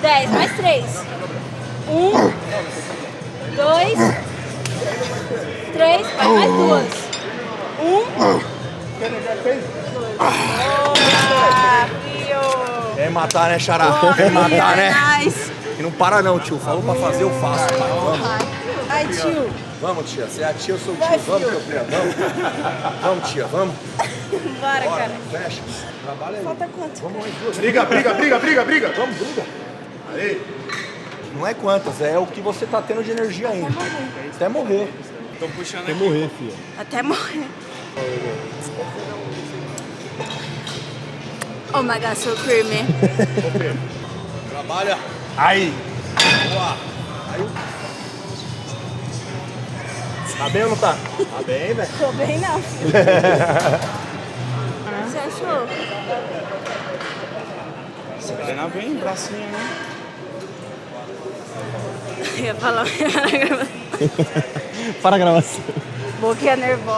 10, mais 3. 1, 2, 3, vai mais 2. 1. Boa, filho. Quer matar, né, Xará? Boa, Quer matar, né? nice. E não para não, tio. Falou pra fazer, eu faço. Pai. Vamos. Vai, tio. Vamos, tia. Você é a tia, eu sou o tio. Vai, Vamos, filho. campeão. Vamos. Vamos, tia. Vamos. Bora, Bora. cara. Fecha. Trabalha aí. Falta quanto? Vamos aí, duas. Briga. Vamos, briga. Aí. Não é quantas, é o que você tá tendo de energia ainda. Até morrer. Tô puxando Até aqui. morrer, filho. Até morrer. Oh my god, so creamy. Trabalha. Aí. Boa. Aí. Tá bem ou não tá? Tá bem, velho. Tô bem não, filho. Você achou? Você treina bem, bracinho, né? Eu ia falar. Para a gravação. Boquinha nervosa.